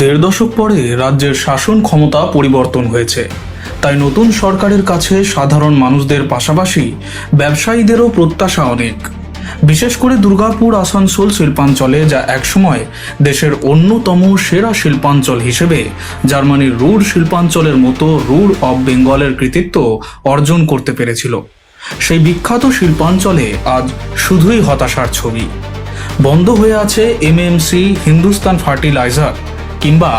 দেড় দশক পরে রাজ্যের শাসন ক্ষমতা পরিবর্তন হয়েছে, তাই নতুন সরকারের কাছে সাধারণ মানুষদের পাশাপাশি ব্যবসায়ীদেরও প্রত্যাশা অনেক। বিশেষ করে দুর্গাপুর আসানসোল শিল্পাঞ্চলে, যা একসময় দেশের অন্যতম সেরা শিল্পাঞ্চল হিসেবে জার্মানির রুর শিল্পাঞ্চলের মতো রুর অফ বেঙ্গলের কৃতিত্ব অর্জন করতে পেরেছিল, সেই বিখ্যাত শিল্পাঞ্চলে আজ শুধুই হতাশার ছবি। বন্ধ হয়ে আছে এমএমসি, হিন্দুস্তান ফার্টিলাইজার কিংবা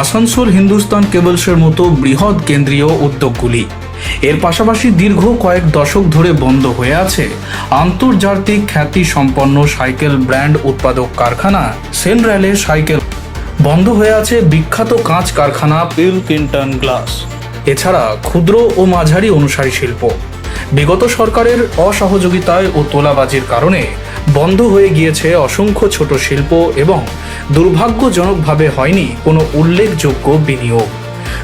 আসানসোল হিন্দুস্তান কেবলসের মতো বৃহৎ কেন্দ্রীয় উদ্যোগগুলি। এর পাশাপাশি দীর্ঘ কয়েক দশক ধরে বন্ধ হয়ে আছে আন্তর্জাতিক খ্যাতি সম্পন্ন সাইকেল ব্র্যান্ড উৎপাদক কারখানা সেনরালে সাইকেল। বন্ধ হয়ে আছে বিখ্যাত কাঁচ কারখানা পিলকিংটন গ্লাস। এছাড়া ক্ষুদ্র ও মাঝারি অনুসারী শিল্প বিগত সরকারের অসহযোগিতায় ও তোলাবাজির কারণে বন্ধ হয়ে গিয়েছে অসংখ্য ছোট শিল্প, এবং দুর্ভাগ্যজনকভাবে হয়নি কোনো উল্লেখযোগ্য বিনিয়োগ।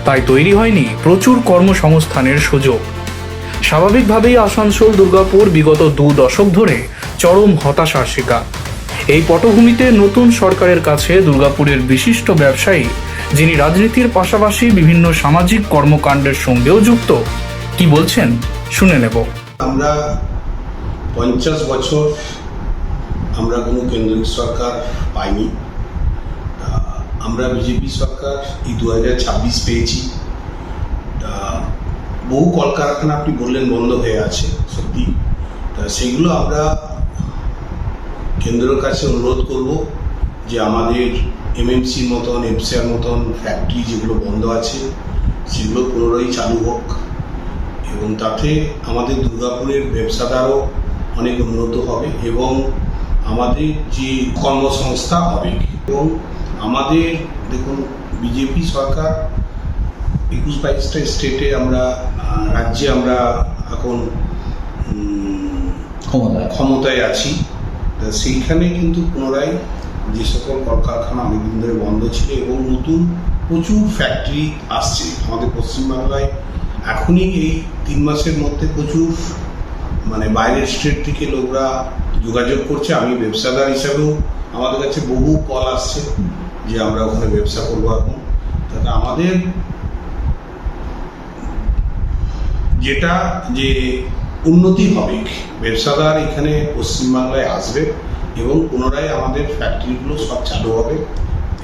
তাই তৈরি হয়নি প্রচুর কর্মসংস্থানের সুযোগ। স্বাভাবিকভাবেই আসানসোল দুর্গাপুর বিগত 2 দশক ধরে চরম হতাশার শিকার। এই পটভূমিতে নতুন সরকারের কাছে দুর্গাপুরের বিশিষ্ট ব্যবসায়ী, যিনি রাজনীতির পাশাপাশি বিভিন্ন সামাজিক কর্মকাণ্ডের সঙ্গেও যুক্ত, কি বলছেন শুনে নেব। আমরা 50 বছর আমরা কোনো কেন্দ্রীয় সরকার পাইনি। আমরা বিজেপি সরকার এই 2026 পেয়েছি। বহু কলকারখানা আপনি বললেন বন্ধ হয়ে আছে, সত্যি। সেগুলো আমরা কেন্দ্রের কাছে অনুরোধ করব যে আমাদের এমএমসির মতন, এফসিআর মতন ফ্যাক্টরি যেগুলো বন্ধ আছে সেগুলো পুনরায় চালু হোক, এবং তাতে আমাদের দুর্গাপুরের ব্যবসাদারও অনেক উন্নত হবে এবং আমাদের যে কর্মসংস্থা হবে। এবং আমাদের দেখুন, বিজেপি সরকার 21-22টা স্টেটে আমরা রাজ্যে আমরা এখন ক্ষমতায় আছি। সেইখানে কিন্তু পুনরায় যে সকল কলকারখানা অনেকদিন ধরে বন্ধ ছিল এবং নতুন প্রচুর ফ্যাক্টরি আসছে আমাদের পশ্চিমবাংলায়। এখনই এই 3 মাসের মধ্যে প্রচুর বাইরের স্টেট থেকে লোকরা যোগাযোগ করছে। আমি ব্যবসাদার হিসাবেও আমাদের কাছে বহু কল আসছে যে আমরা ওখানে ব্যবসা করবো। এখন তাতে আমাদের যেটা যে উন্নতি হবে, ব্যবসাদার এখানে পশ্চিমবাংলায় আসবে এবং পুনরায় আমাদের ফ্যাক্টরিগুলো সব চালু হবে,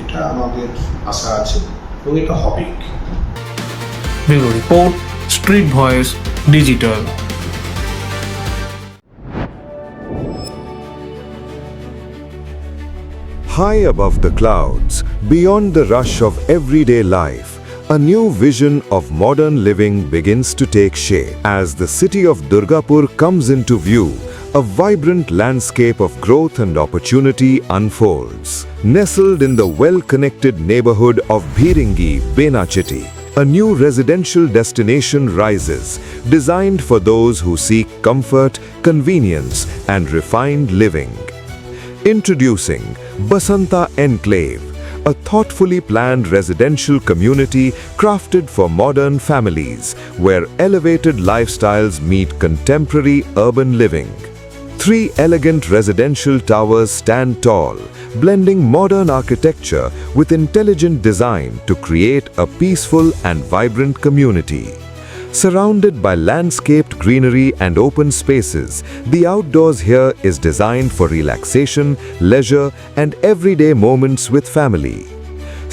এটা আমাদের আশা আছে এবং এটা হবে। Bureau report, street voice digital. High above the clouds, beyond the rush of everyday life, a new vision of modern living begins to take shape. As the city of Durgapur comes into view, a vibrant landscape of growth and opportunity unfolds. Nestled in the well-connected neighborhood of Bhiringi, Benachiti, a new residential destination rises, designed for those who seek comfort, convenience, and refined living. Introducing Basanta Enclave, a thoughtfully planned residential community crafted for modern families, where elevated lifestyles meet contemporary urban living. 3 elegant residential towers stand tall, blending modern architecture with intelligent design to create a peaceful and vibrant community. Surrounded by landscaped greenery and open spaces, the outdoors here is designed for relaxation, leisure, and everyday moments with family.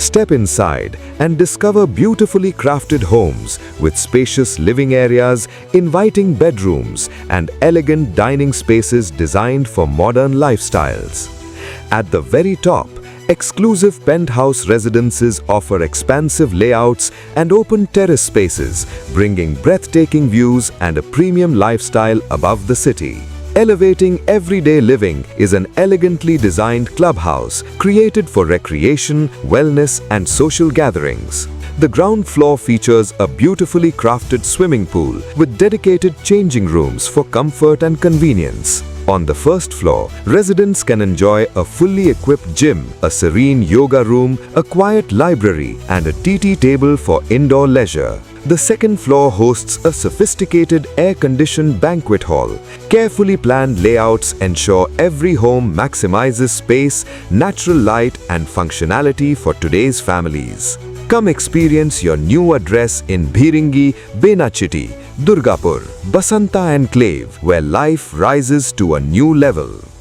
Step inside and discover beautifully crafted homes with spacious living areas, inviting bedrooms, and elegant dining spaces designed for modern lifestyles. At the very top, exclusive penthouse residences offer expansive layouts and open terrace spaces, bringing breathtaking views and a premium lifestyle above the city. Elevating everyday living is an elegantly designed clubhouse created for recreation, wellness, and social gatherings. The ground floor features a beautifully crafted swimming pool with dedicated changing rooms for comfort and convenience. On the first floor, residents can enjoy a fully equipped gym, a serene yoga room, a quiet library, and a TT table for indoor leisure. The second floor hosts a sophisticated air-conditioned banquet hall. Carefully planned layouts ensure every home maximizes space, natural light and functionality for today's families. Come experience your new address in Bhiringi, Benachitti, Durgapur, Basanta Enclave, where life rises to a new level.